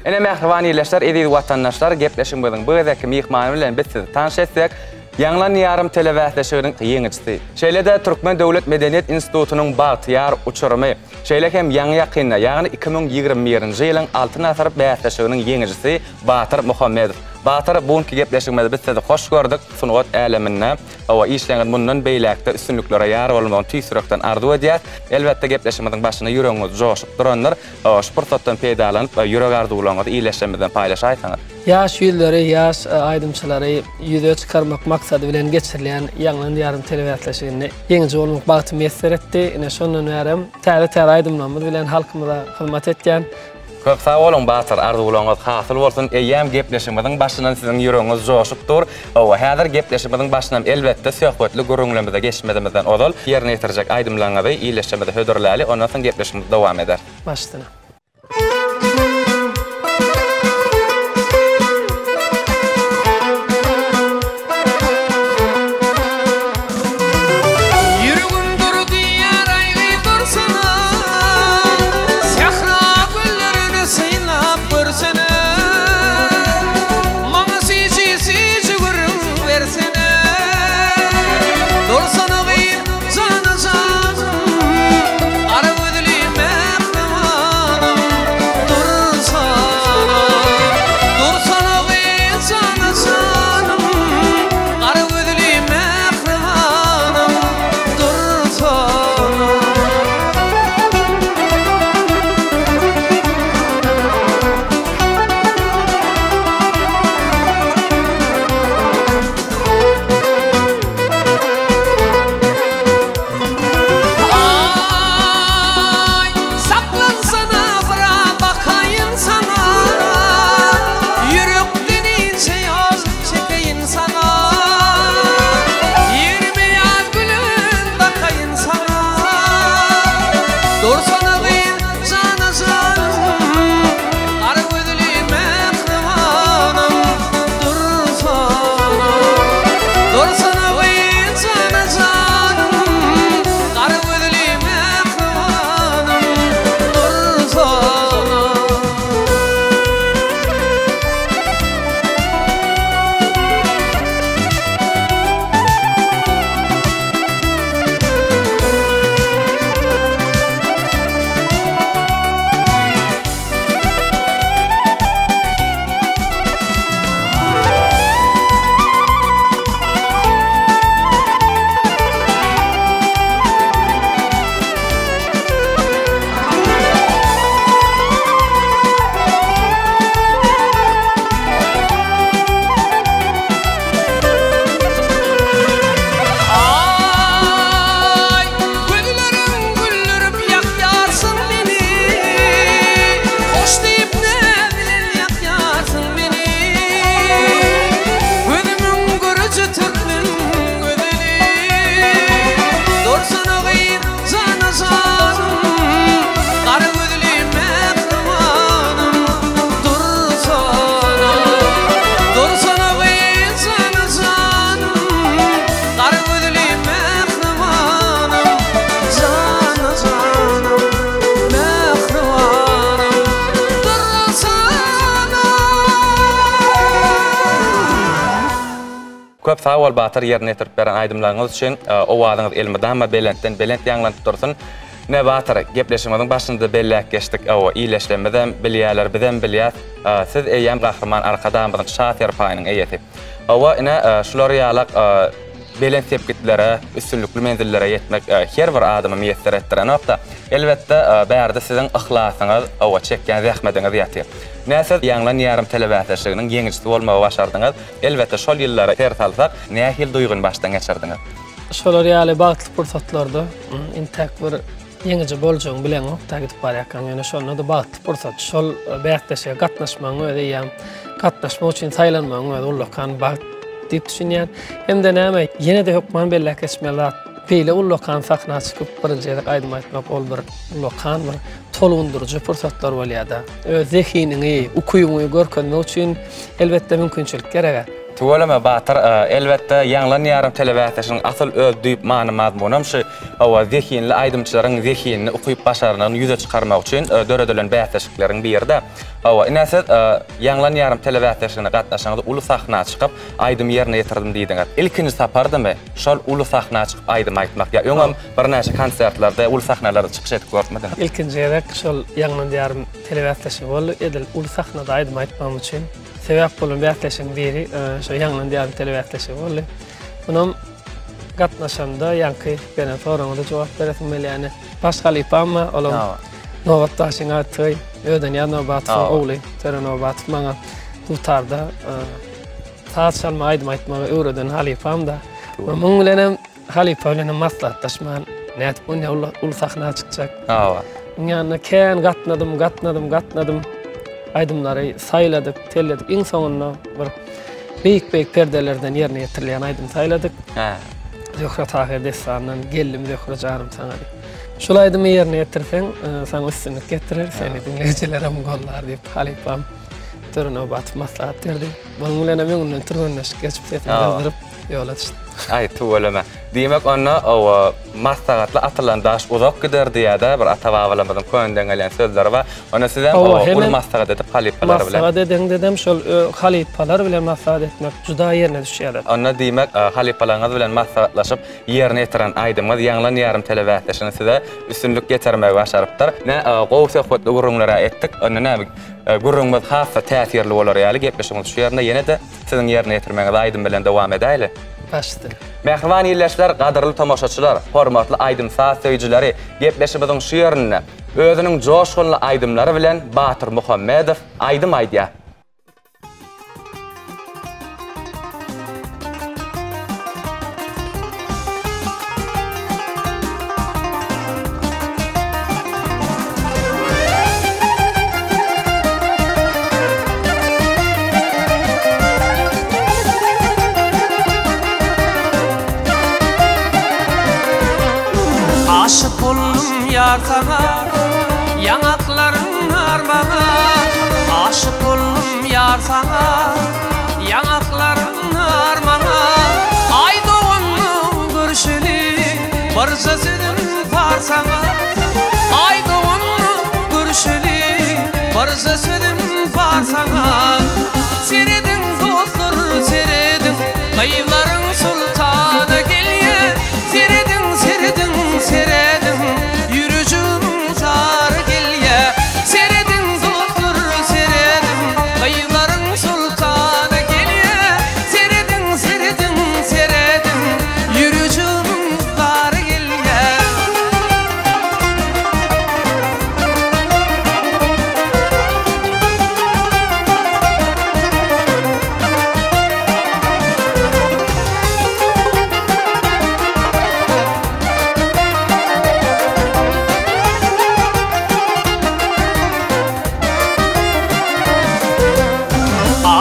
Ene mehriban iyleşler, ediz vatandaşlar, gepleşimizin bu edeki mihmanı bilen biz sizi tanış etsek, Yanlan yarım televizyonun yeňiçisi. Şeýle-de Türkmen Döwlet Medeniyet Institutunyň bagtyar uçurmy. Şeýle hem ýaňy ýakynda, ýagny 2021-nji ýylyň 6 nasr bäýatdaşygynyň yeňiçisi Batır Muhammedow. Batır buňky gepleşigimizde biz sizi hoş gördük. Sunugat äleminde owa işleňiz mundan beýlekde üstünliklere ýar bolmagy tüýsürekden arzu edýär. Elbetde gepleşigimiziň başyna ýüregiňiz joşup duranlar, şu pursatdan peýdalanyp ýüreg arzuwlaryňyzy iýleşmeden paýlaşaýsaňyz. Yaş ýylları, yaş aýdymçylary ýüze çykarmak maksady bilen geçirilen ýanglan ýarym telewizionyny ýeňiçi bolmak bagty mesler etdi. Ine şondan bäri täze-täze aýdymlarymyz bilen halkymyza hyzmat etýän. Köp sağ olun Batır, arzuwlaryňyz hasyl bolsun. Eýem gepleşigimiziň başyndan siziň ýüregiňiz joşup dur. Owa häzir gepleşigimiziň başyndan elbetde söhbetli görüňlerimize geçmedimizden odal ýerine ýetirjek aýdymlaryňyzy iýleşmede hödürläli, ondan soň gepleşigimiz dowam eder. Başdyna. Köp sağ ol Batır ýerine ýetirip beren aýdymlaryňyz üçin owadyňyz elmeden we belentden belent ýaňlanyp dursun. Ne Batır gepleşigimiziň başynda bellek geçdik. Owa iýleşlemeden bilýärler, bizden bilýär. Siz eýem gahrman arkadan bir şahyr paýynyň eýeti. Owa ine şular ýalyk belent tepkitlere, üstünlükli menzillere yetmek her bir adamy meýesser etdiren nokta. Elbetde bärde siziň ihlasıňyz, owa çekýän zähmetiňiz ýatyr. Näse ýanglan ýarym telewizionynyň yeňiçisi bolmagy başardyňyz. Elbetde şol ýyllara ter salsak, nähil duýgun başdan geçirdiňiz? Şolar ýaly bagtly pursatlarda intak bir yeňiçi boljagyny bilen nokta gidip barýarkan. Ýöne şonu da bagtly pursat. Şol bäýatdaşa gatnaşmagy öýde ýam gatnaşmak üçin saýlanmagy öýde ullakan bagt diýip düşünýän. Hemde näme ýene de hukman bellek geçmeler. Peýle ullakan sakna çykyp birinji aýdym aýtmak ol bir ullakan bir tolundurjy pursatlar bolýar-da. Öz zehiniňi, ukuýuňy görkenmek üçin elbetde mümkinçilik gerek. Tuvalama Batır elbette ýanglan ýarym telewizionynyň asyl öldüýüp many mazmunam şu owa zehinli aýdymçylaryň zehinini ukuyup başarynyň ýüze çykarmak üçin döredilen bäýatdaşlyklaryň birinde Awa, inäse ýanglan ýarym telewizionyna gatnaşaňyzda uly sahna çykyp aýdym ýerine ýetirdim diýdiňiz. İlkinji sapardymy şol uly sahna çykyp aýdym aýtmak ýa öňem bir näçe konsertlarda uly sahnalarda çykyş edip görmedin. İlkinji ýerek şol ýanglan ýarym telewiziony boldy edil uly sahnada aýdym aýtmam üçin sebäp bolan bätleşiň biri şo ýanglan ýarym telewiziony boldy. Bunun gatnaşanda ýanky beren soraňyza jogap beresim ýani başgaly pamma olam novatdaşyň aty öden ýa nobat oğly tere nobat maňa tutarda saat çalma aýdym aýtmagy öwreden halipam da muň bilenem halipa bilen maslahatdaşman näet bu ne ul sahna çykjak ýani kän gatnadım aýdymlary saýladyk telledik iň soňunda bir beýik perdelerden ýerine ýetirilýän aýdym saýladyk Zöhra Tahir desandan geldim Zöhra canım sana. Şulaydım yerine yetirsen, sana üstünlük getirir, seni dinleyicilerim gollar deyip halipam törüne batıp maslahat verdi. Bunun bilen memnun türünleş geçip setini yazdırıp yola düştüm. Ay tuvalama. Diýmek onda o maslahatla atylan daş uzak gider diýär bir atawawalamadan könden gelen sözler bar. Ona sizem ul maslahat edip halipalar bilen. Maslahat dedem şol halipalar bilen maslahat etmek juda ýerine düşýär. Ona diýmek halipalaryňyz bilen maslahatlaşyp ýerine ýetiren aýdymyz ýanglan ýarym telewizionyny size üstünlük getirmäge başarypdyr. Ne gowsa hotly gurrunlara etdik. Ona näme gurrunmyz hassa täsirli bolar ýaly gepleşiňiz şu ýerine ýene de siziň ýerine ýetirmäge aýdym bilen dowam edäýli. Başdy. Mehriban ýerleşler, gadyrly tamaşaçylar, hormatly aýdym saatçyjyları, gepleşimiziň şu ýerine özüniň joşgunly aýdymlary bilen Batyr Muhammedow aýdym aýdýar. Aşık oldum yar sana, yanakların armağına. Aşık oldum yar sana, yanakların armağına. Ay doğanlı görüşeli, bir sözün var sana. Ay doğanlı görüşeli, bir sözün var sana. Seredin dostlar, seredin, kayıların sultanı gelye. Seredin, yürücüm zar gelye. Seredin dostlar, seredin, kayıların sultanı gelye. Seredin, yürücüm zar gelye.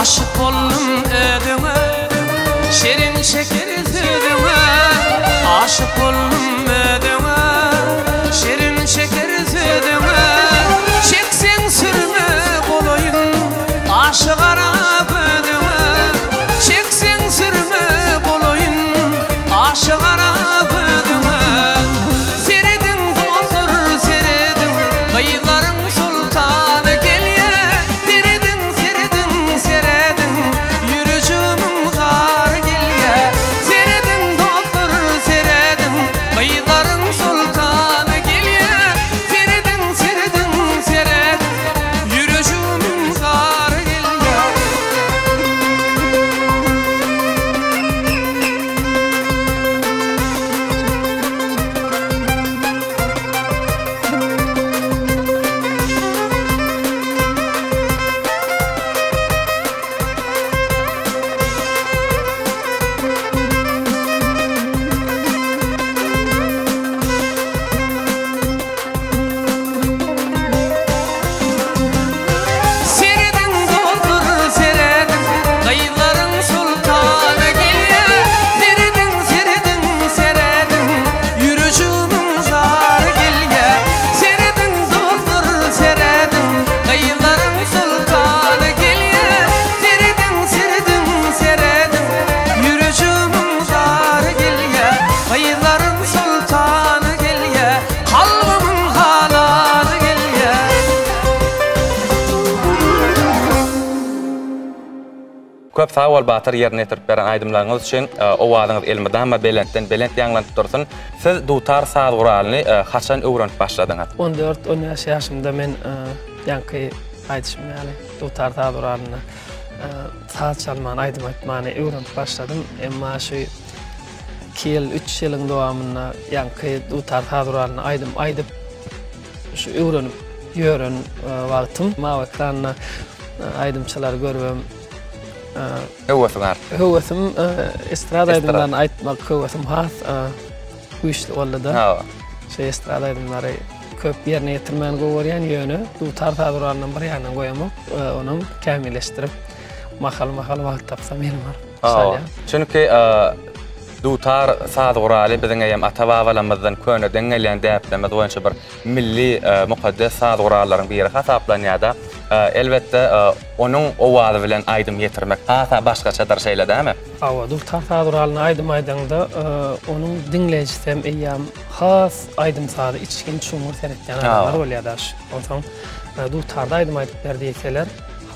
Aşık oldum ödüme, şerin şeker südüme. Aşık oldum ödüme, şerin şeker südüme. Çeksen sürme bolayın, aşık arap ödüme. Çeksen sürme bolayın, aşık arap ödüme. Seredin dostlar, seredin, kayıların sultanı gelye. Yürücüm zar gelye. Seredin dostlar, seredin, kayıların sultanı gelye. Seredin, yürücüm zar gelye. köp sawal batır yerine getirip beren aydımlarınız için o wagtyňyz elmydama belent ýaňlanyp dursun. Siz dutar saat guralyny haçan öwrenip başladyňyz? 14-15 ýaşymda men ýanky aýdyşym ýaly dutar saat guralyny saat çalman, aydym aýtmany öwrenip başladym. Emma şu 2 ýyl, 3 ýylyň dowamyna ýanky dutar saat guralyny aýdyp şu öwrenip ýören wagtym. Mawa ekranna aydymçylar görübem. Höwesem estrada aydymlaryny aýtmak höwesem has güýçli boldy. Şu estrada aydymlary köp ýerine ýetirmän goýarýan ýöne dutar saat guralynyň bir ýanyna goýamak, onu kämilleşdirip mahal wagt tapsam ýerim bar. Çünki dutar saat guraly biziň ýa ata-babalarymyzdan köne deňelýän däplemez boýunça bir milli mukaddes saat guralaryň biri hasaplanýarda. Elbette onun o wagty bilen aýdym ýetirmek hasa başgaçadyr şeýle däme? Dutar saat guralyny aýdym aýdanda onuň dinleýjisem eýam has aýdym saat içgin çumur seretýän adamlar bolýar. Onsoň dutarda aýdym aýdyp berdi ýeseler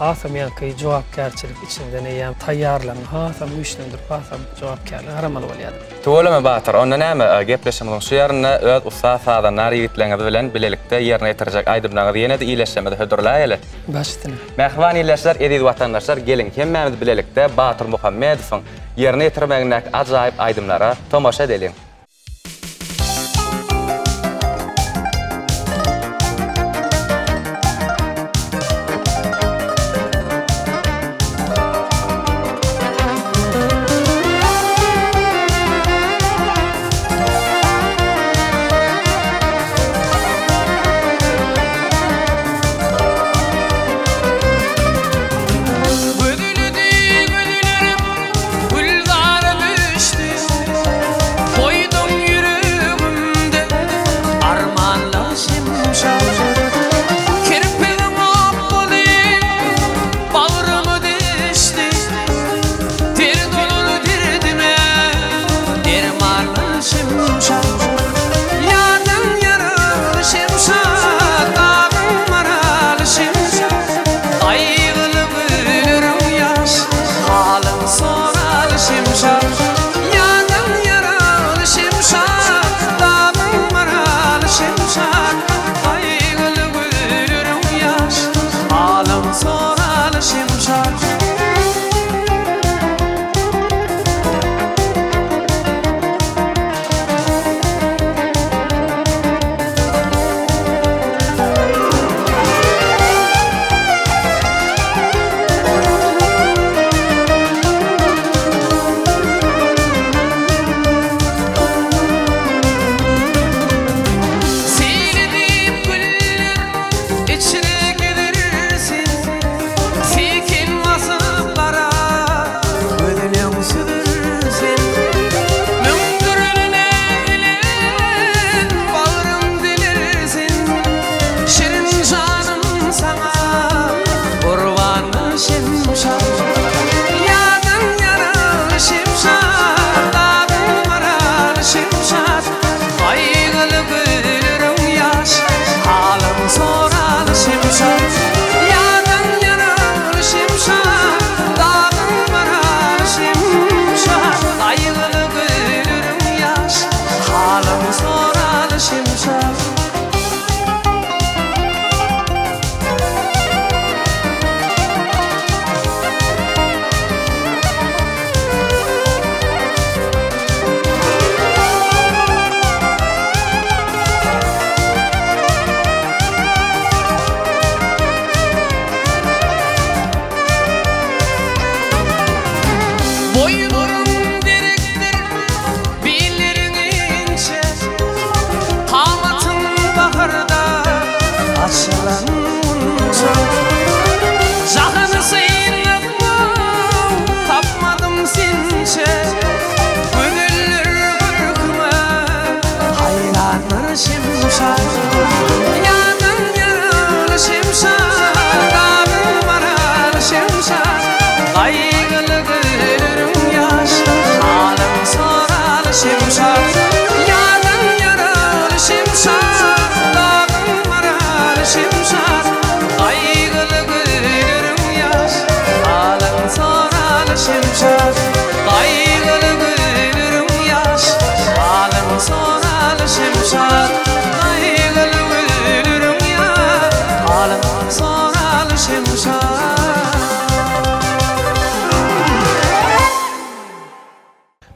hasam ýanky jogapkärçilik içinden eýam taýýarlan, hasam güýçlendir, hasam jogapkärlik aramaly bolýar. Tolama Batyr, onda näme gepleşimiň şu ýerine öz ustasa nary ýigitleňiz bilen bilelikde ýerine ýetirjek aýdymlaryňyzy ýene-de iýleşmede hödürläýeli. Başdyny. Mähwan iýleşler, ediz watandaşlar, gelin hemmämiz bilelikde Batyr Muhammedowyň ýerine ýetirmegine ajaýyp aýdymlara tomaşa edelim.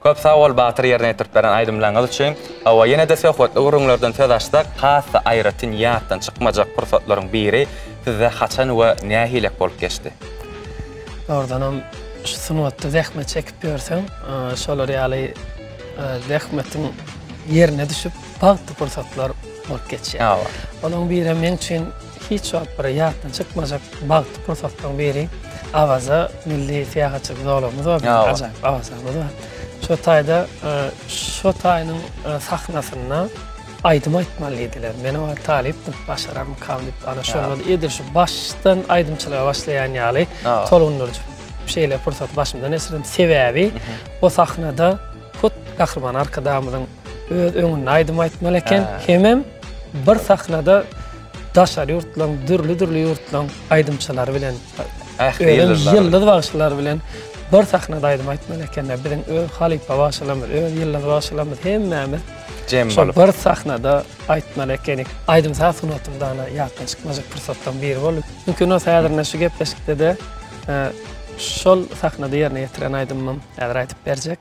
Köp sağ ol Batır yerine yetirip beren aydımlaňyz üçin. Awa ýene de söhbetli urunlardan söz açsak, hasy aýratyn ýatdan çykmajak pursatlaryň biri size haçan we nähilek bolup geçdi? Oradan şu sunwatda zähmet çekip görsem, şolar ýaly zähmetin yerine düşüp bagty pursatlar bolup geçýär. Olaň biri men üçin hiç bir ýatdan çykmajak bagty pursatlaryň biri Avaza milli siýahatçylyk zolumuz var. Ajaýyp awazamız var. Şu taýda şu taýynyň sahnasyna aýdym aýtmaly ediler. Men o talip başaram kavlip ana şonu edir şu baştan aýdymçylyga başlaýan ýaly tolunurjy şeýle pursat başymdan esirim sebäbi o sahnada put gahrman arkadamyň öz öňüne aýdym aýtmaly eken hemem bir sahnada daşar ýurtlaryň dürli ýurtlaryň aýdymçylary bilen yıllar başlar bilen bir sahnada aýdym aýtmaly eken bilen öz halipa başlamyr, öz yıllar başlamyr hemmemiz bir sahnada aýtmaly ekenik. Aýdym sahnatymdan ýatdan çykmajak pursatdan biri bolup. Mümkin o saýadyna şu gepleşikde de şol sahnada ýerine ýetiren aýdymym häzir aýtyp berjek.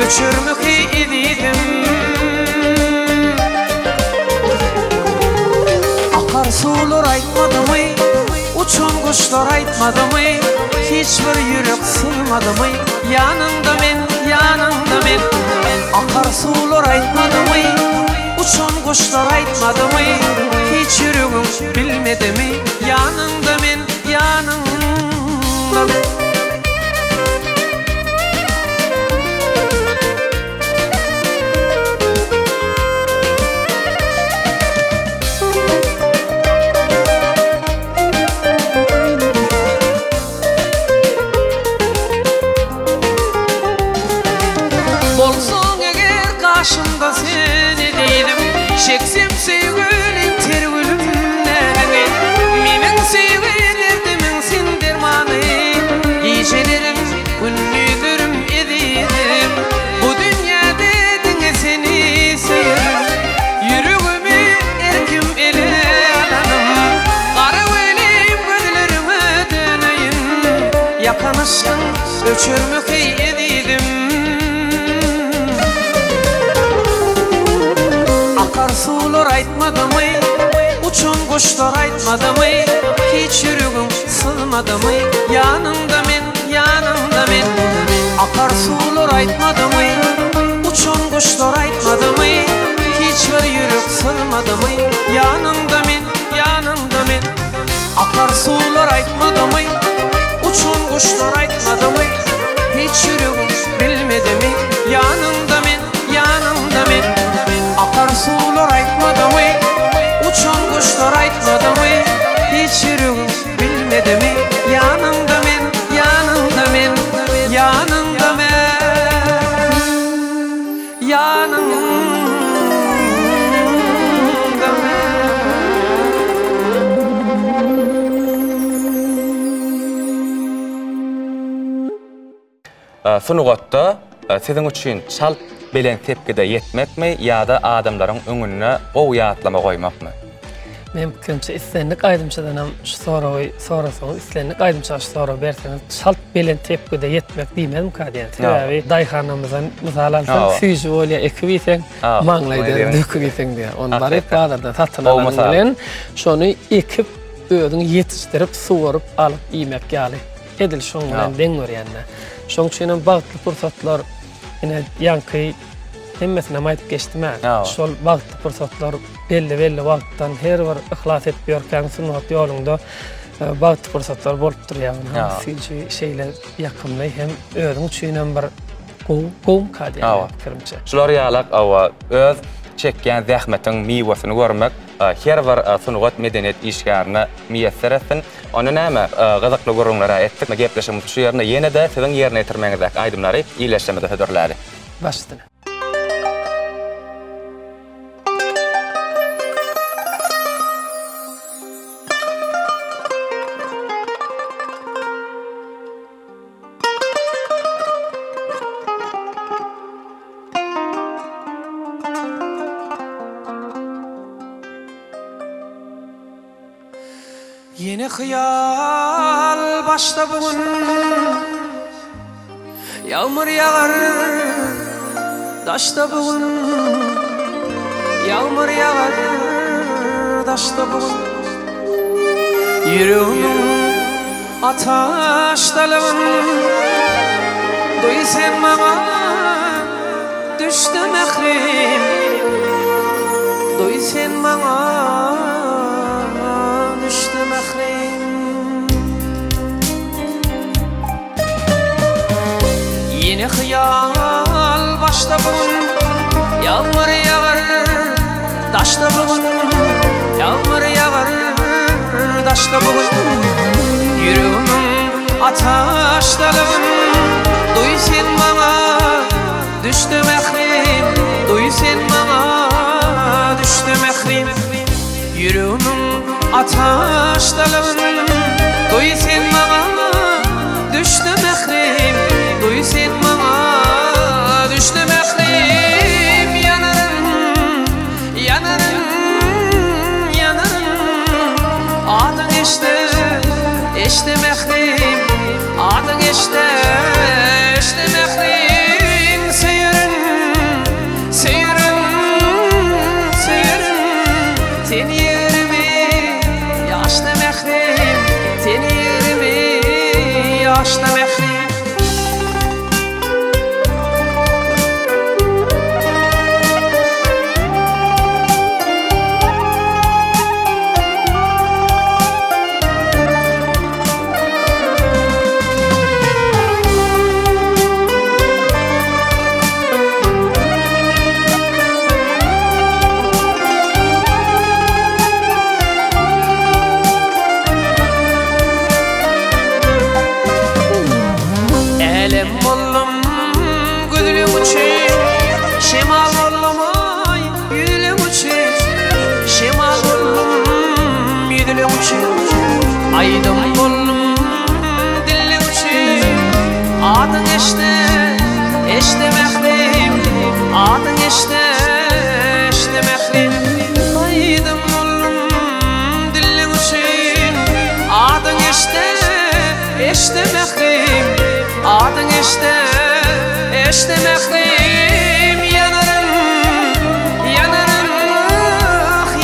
Öçürmüki edidim Akar sular aýtmadymy Uçan kuşlar aýtmadymy Hiçbir ýürek sığmadymy Yanında men Akar sular aýtmadymy Uçan kuşlar aýtmadymy Hiç ýüregim bilmedimi Yanında men Başımda seni dedim Çeksem sevgülün tergülümden Menin sevgilerdimin sen dermanı Gecelerim gündüzlerim edidim Bu dünyada dine seni seviyorum Yüreğimi erkim ele alanım Kara veleyim gözlerime döneyim Yakan aşkın öçürmük edidim Sular aýtmadymy, uçan kuşlar aýtmadymy, hiç ýüregim sığmadymy, yanında men. Akar sular aýtmadymy, uçan kuşlar aýtmadymy, hiç bir ýürek sığmadymy, yanında men. Akar sular aýtmadymy, uçan kuşlar aýtmadymy, hiç ýüregim bilmedimi, yanında men. Akar sular aýtmadymy, uçan kuşlar aýtmadymy, hiç ýüregim bilmedimi, yanında men. Sunugatda siziň üçin şalt bilen tepkide yetmekmi ýa-da adamlaryň öňüne o ýatlama goýmakmy? Men kimçe islenlik aýdymçydan şu sorasaň islenlik aýdymçy sora berseňiz şalt bilen tepkide yetmek diýmedim kadiýan. Täbi daýhanamyzdan mysal alsam füýji bolýa ekibisen maňlaýdy dökibisen diýär. Onu baryp bazarda satýan bilen şonu ekip öňüň ýetişdirip suwaryp alyp ýemek ýaly edil şoň bilen deň görýänler. Şoň üçin bagtly pursatlar ine ýanky hemmesine aýtyp geçdim. Şol bagtly pursatlar belli wagtdan her bir ihlas edip ýörken sunat ýolunda Bagtly pursatlar bolup durýar. Ya. Filji şeýler ýakymly hem özüň üçin bir gowy kadiýa kirimçe. Şular ýalak awa öz çekýän zähmetiň miwasyny görmek her bir sunugat medeniýet işgärine miýesser etsin. Onu näme gyzykly gurulmalara etdik. Gepleşimiz şu ýerine ýene-de siziň ýerine ýetirmeňizdäki aýdymlary iýleşmede hödürlädi. Başladyk. Yeni hıyal başta bugün Yağmur yağar daşta bugün Yağmur yağar daşta bugün Yüreğimin ataş dalın Duy sen bana düştü mehrim Duy sen bana düştü mehrim Yeni hıyal başta bugün Yağmur yağar daşta bugün Yağmur yağar daşta bugün Yüreğimin ataş dalın Duy sen bana düştü mehrim Duy sen bana düştü mehrim Yüreğimin ataş dalın Duy sen bana düştü mehrim Duy sen bana düştü mehrim Yanarım, yanarım, yanarım Adın eşte mehrim Adın eşte mehrim Seyirün, seyirün, seyirün Seni yerimi yaşlı mehrim Seni yerimi yaşlı mehrim Aydın bollum dilli uçi Adın eşte mehrim Adın eşte mehrim Aydın bollum dilli uçi Adın eşte mehrim Adın eşte mehrim Yanarım, yanarım,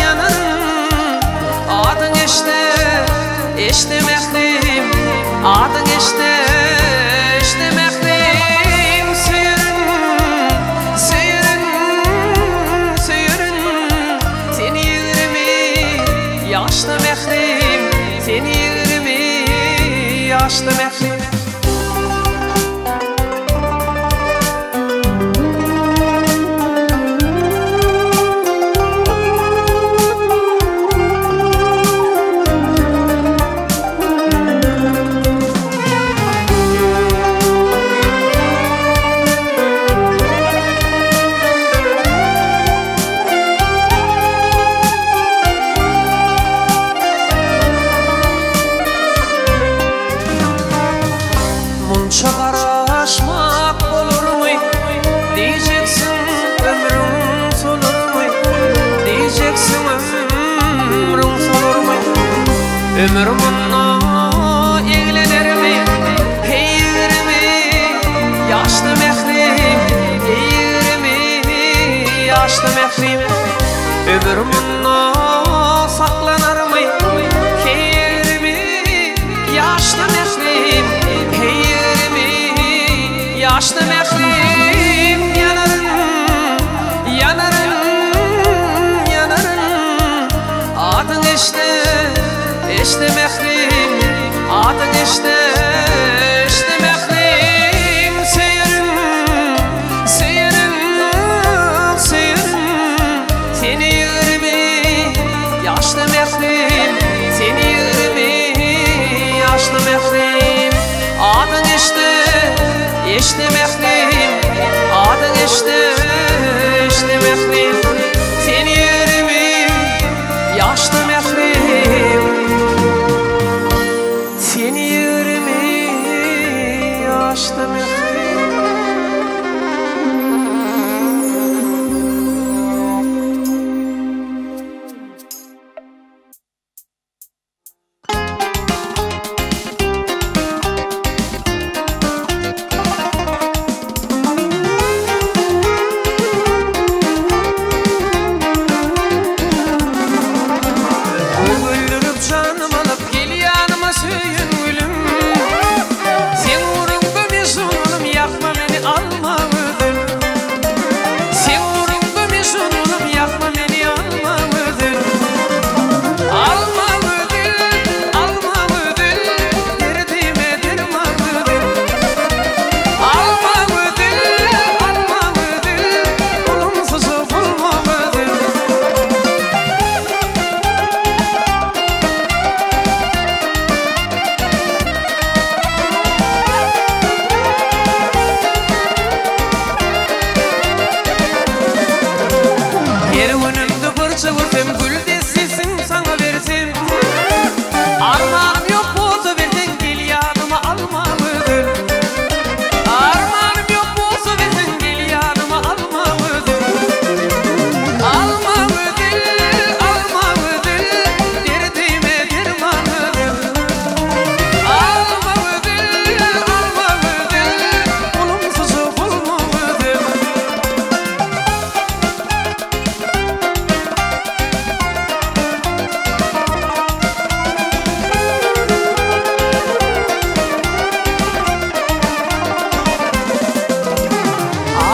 yanarım Adın eşte mehrim Adın eşte mehrim Seyirün, seyirün, seyirün Seni yerimi yaşlı mehrim Seni yerimi yaşlı mehrim Çağaraşmak olur mu? Diyeceksin ömrüm solur mu? Diyeceksin ömrüm solur mu? Ömrümünle eğlenir mi? Heyir mi? Yaşlı mehrim Heyir mi? Yaşlı mehrim Ömrümünle saklanır mı? Heyir mi? Yaşlı mehrim Yaşlı mehrim yanarım, yanarım, yanarım Adın eşte mehrim işte mehlim seyirim seyirim seyirim seni yürüme yaşlı mehlim seni yürüme yaşlı mehlim adın işte mehlim adın işte mehlim seni yürüme yaşlı mehlim seni yürüme yaşlı mehlim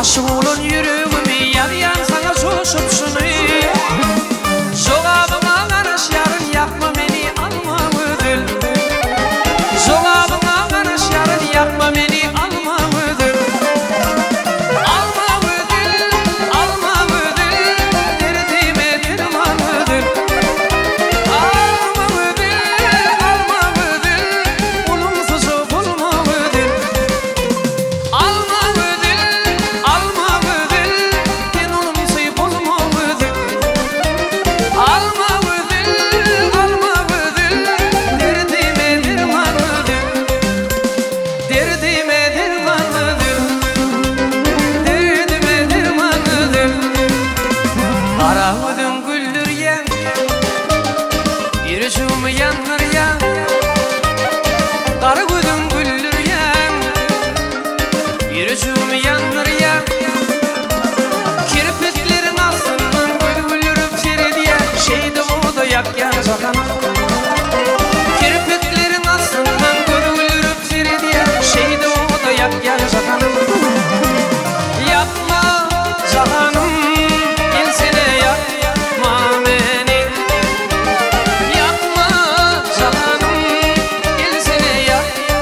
Aşığın yüreğimi yar sana coşup şunu Jogabıma garaş yarın yapma beni alma ödül Jogabıma garaş yarın yapma beni alma ödül Alma ödül, alma ödül Derdime derman ödül Alma ödül, olumsuz bulma ödül Alma Yürücüğümü yanır yan Karı gözüm güldür yan Yürücüğümü yanır yan Kirpiklerin altından gülgülürüp çerediye Şeyde o da yak yan sakana Kirpiklerin altından gülgülürüp çerediye Şeyde o da yak yan sakana Yapma canım insene yapma beni Yapma canım insene yapma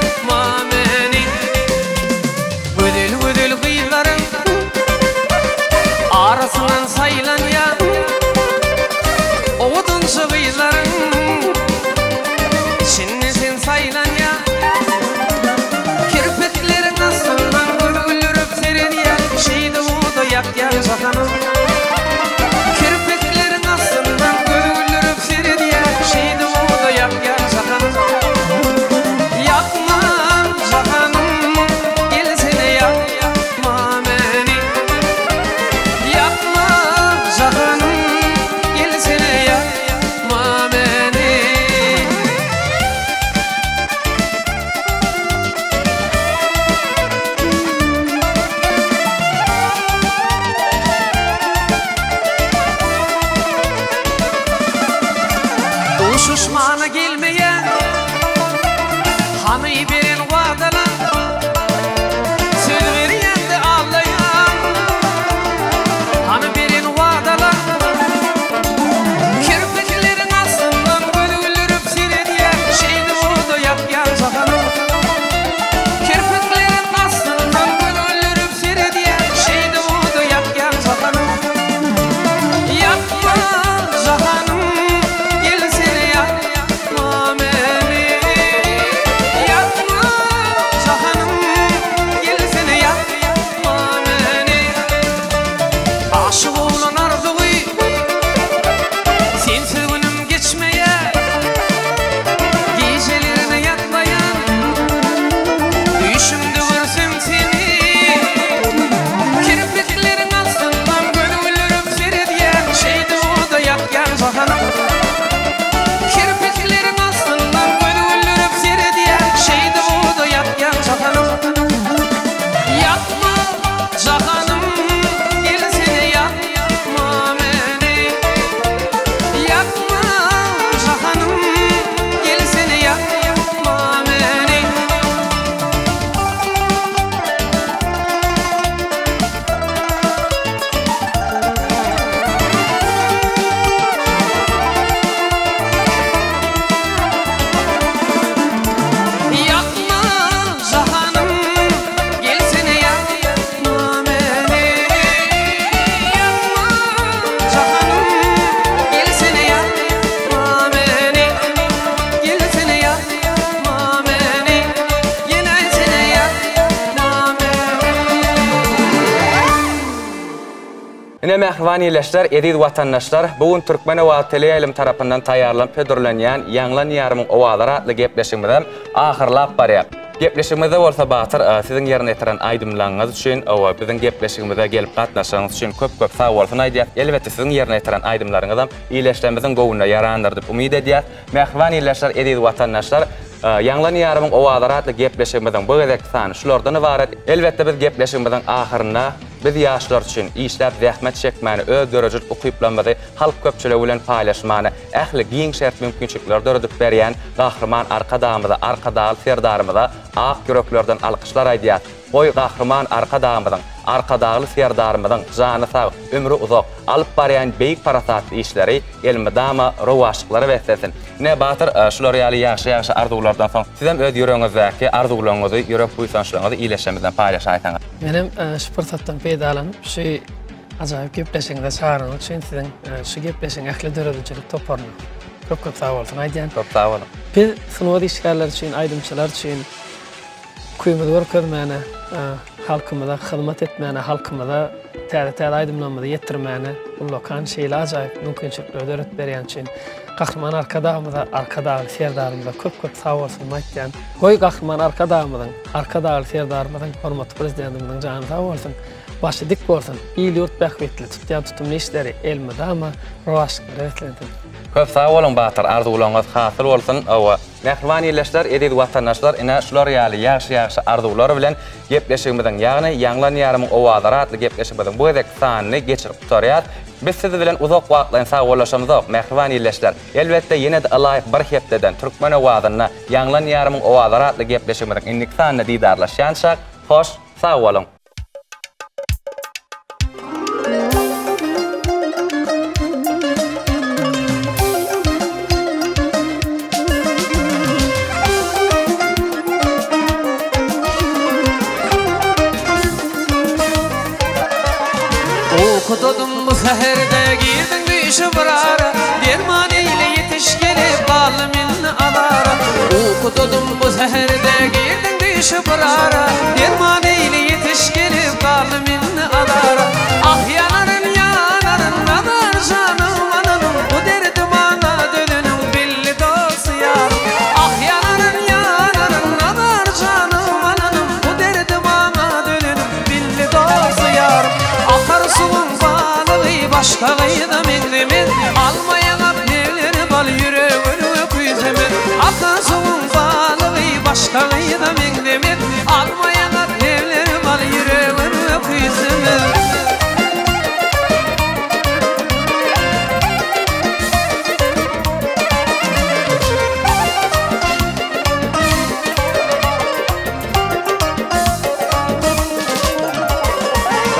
Mehriban iyileşler, ediz vatandaşlar, bugün Türkmen Owa Teleýalim tarapyndan taýýarlanyp pedurlanýan ýaňlan ýarymyň owalara adly gepleşigimizden ahyrlap barýar. Gepleşigimizde bolsa Batyr, siziň ýerine ýetiren aýdymlaryňyz üçin, biziň gepleşigimizde gelip gatnaşaňyz üçin köp sag bolsun aýdýar. Elbetde siziň ýerine ýetiren aýdymlaryňyzdan iyileşlerimiziň gowuna ýarandyr diýip umyt edýär. Mehriban iyileşler, ediz vatandaşlar, ýaňlan ýarymyň owalara adly gepleşigimizden bu gezek sany şulardan ibaret. Elbetde biz gepleşigimizden ahyryna biz ýaşlar üçin işläp zähmet çekmäni, öz dörejet ukyplanmady, halk köpçüligi bilen paýlaşmany, ähli giň şert mümkinçilikler döredip berýän gahrman arkadamyza, arkadaly serdarymyza ak yüreklerden alkyşlar aýdýar. Oy gahrman arkadamyzyň, arkadaly serdarymyzyň jany sag, ömrü uzak, alyp barýan beýik parasatly işleri elmidama rowaşlyklary wehsetsin. Ne Batyr, şular ýaly ýaşy arzuwlardan soň sizem öz ýüregiňizdäki arzuwlaryňyzy, ýürek buýsançlaryňyzy iýleşmeden paýlaşaýsaňyz. Menem şu fırsatdan peýdalanyp şu ajaýyp gepleşiňizde çağıranyň üçin siziň şu gepleşiň ähli döredicilik toparlyk. Köp sag bolsun aýdýan. Köp sag bolun. Biz sunuwady işgärler üçin, aýdymçylar üçin kuyumyzy görkezmäni, halkymyza hyzmat etmäni, halkymyza täze aýdymlanmady ýetirmäni, bu lokan şeýle ajaýyp mümkinçilikler döredip berýän üçin gahrman arkadaly serdarymyza köp sag bolsun aýdýan. Goý gahrman arkadaly serdarymyzyň hormatly prezidentimiziň jany sag bolsun. Başı dik bolsun, ýyl ýurt bähwetli tutýan tutumly işleri elmidama rowaşlyklary wehsetsin. Köp sag bolun Batyr, arzuwlaryňyz hasyl bolsun. Mehriban iyileşler, ediz vatandaşlar, ine şular ýaly ýaşy arzuwlar bilen gepleşigimizden, ýagny ýaňlan ýarymyň owalara adly gepleşigimizden bu gezek sanyny geçirip tutarýar. Biz siz bilen uzak wagtlaryň sag bolaşamyz. Mehriban iyileşler, elbetde ýene de alayık bir hepdeden Türkmen owadyna ýaňlan ýarymyň owalara adly gepleşigimizden indik sanyny diýdarlaşýançak, hoş, sag bolun. Okudum bu seherde girdin düşü burara, derman eyle yetiş gelip balımın alara. Okudum bu seherde girdin düşü burara, derman eyle yetiş gelip balımın alara. Ah yanarın yanar canım ananım, bu derdim ana dönünüm billi dostu yarım. Ah yanarın yanar canım ananım, bu derdim ana dönünüm billi dostu yarım. Akar suğun başka gıyda mendemin, almayan nevleri bal yüreğini öküzemin. Akan soğun balığı başka gıyda mendemin, almayan nevleri bal yüreğini öküzemin.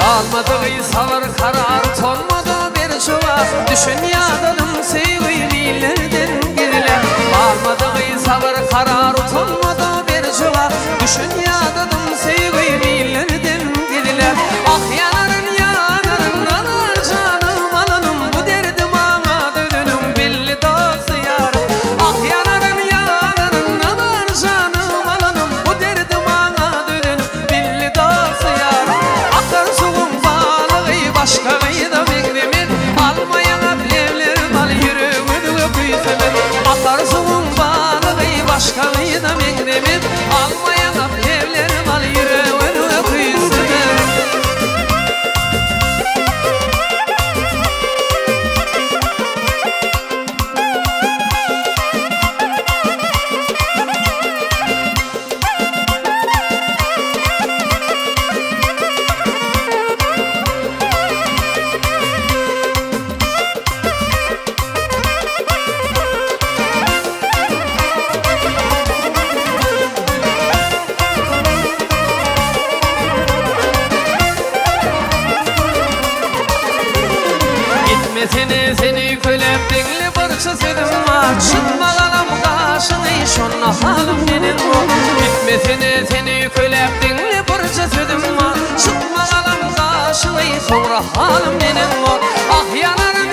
Kalmadığı savar karar tonmadı düşün yadadım sevgililerden geriler. Almadığı sabır karar utanmadı bir cıva, düşün yadadım sevgililerden geriler. Ah yanarın nanar canım alanım, bu derdim ana dönünüm belli dostu yarım. Ah yanarın nanar canım alanım, bu derdim ana dönünüm belli dostu yarım. Akar suğun balığı başka gıyda beklemin, almayan evler bal yüreğini öküzemin. Akar suğun balığı başka gıyda beklemin, almayan evler bal yüreğini öküzemin. Seni kölep dinli barça sedim var, çıkmalalım karşını şonna halim benim o. Gitmesene seni kölep dinli barça sedim var, çıkmalalım karşını sonra halim benim o. Ah yanarım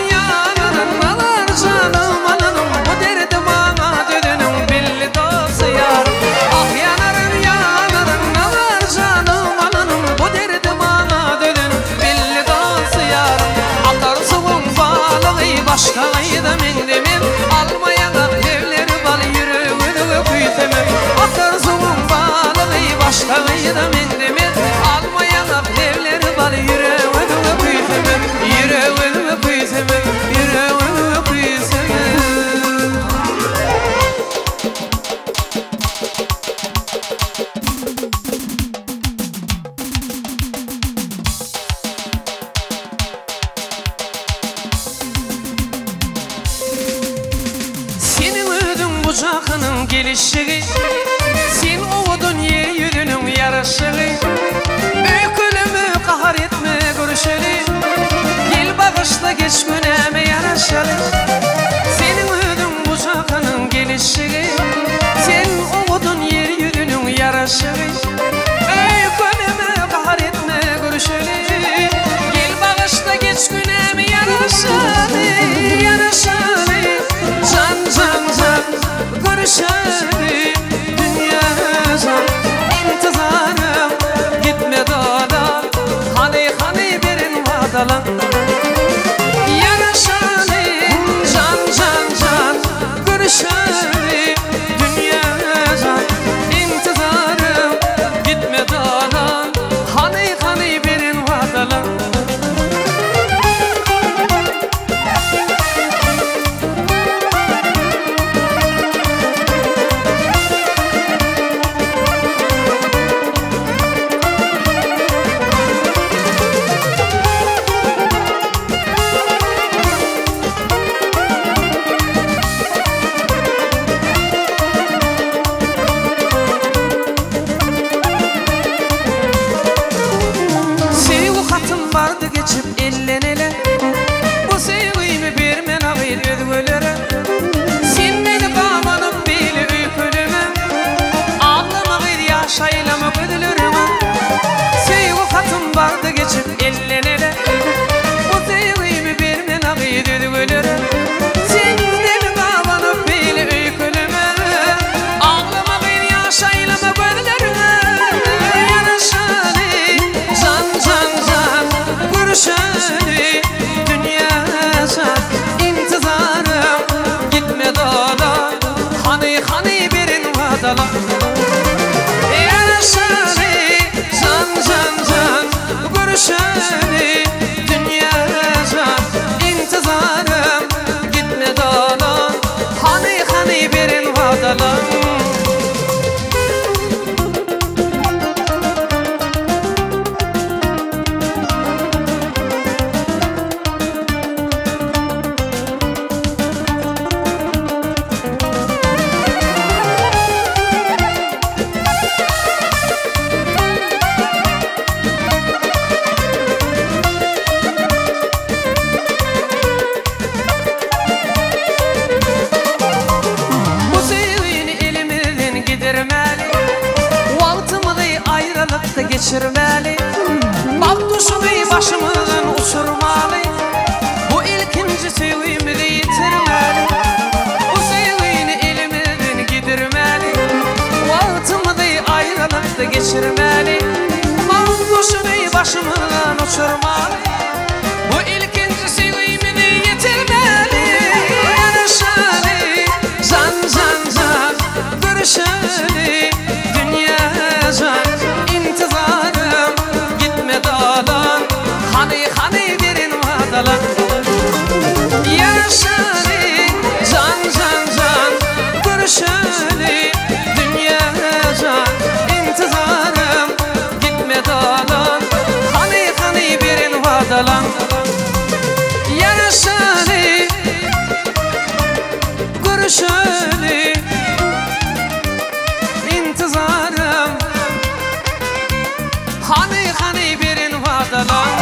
nanar canım alanım, bu derdim ana dönünüm belli dostu yarım. Ah yanarım nanar canım alanım, bu derdim ana dönünüm belli dostu yarım. gelişigi sen ovudun yer yüzünün yarışıgi öykülümü kahar etme görüşeli gel bağışla geç güneme yaraşalı senin ödün buzağının gelişigi sen ovudun yer yüzünün yarışıgi öykülümü kahar etme görüşeli gel bağışla geç güneme yaraşalı yaraşalı can can can görüşeli dünya zan intizarım gitme dağdan hani hani birin vadalan yaraşalı can can can görüşeli dünya zan intizarım gitme dağdan hani hani birin vadalan vardı geçip ellenele bu sevgimi bir men ağır ödgölere sen beni kamanıp bili öykülüme ağlamak yaşaylamak ödülürüme sevgi hatım vardı geçip ellenele bu sevgimi bir men ağır ödgölere sen beni kamanıp bili öykülüme ağlamak yaşaylamak ödülürüme yaraşalı can can can görüşeli dünya zan intizarım gitme dağdan hani hani birin vadalan yaraşalı can can can görüşeli dünya zan intizarım gitme dağdan hani hani birin vadalan geçirmeli Baktuşunu başımızdan uçurmalı bu ilkinci sevgimizi yitirmeli bu sevgini elimizden gidirmeli vaktimizi ayrılıkta geçirmeli Baktuşunu başımızdan uçurmalı bu ilkinci sevgimizi yitirmeli yaraşalı can can can görüşeli dünya zan intizarım gitme dağdan hani hani birin vadalan yaraşalı can can can görüşeli dünya zan intizarım gitme dağdan hani hani birin vadalan yaraşalı görüşeli intizarım hani hani birin vadalan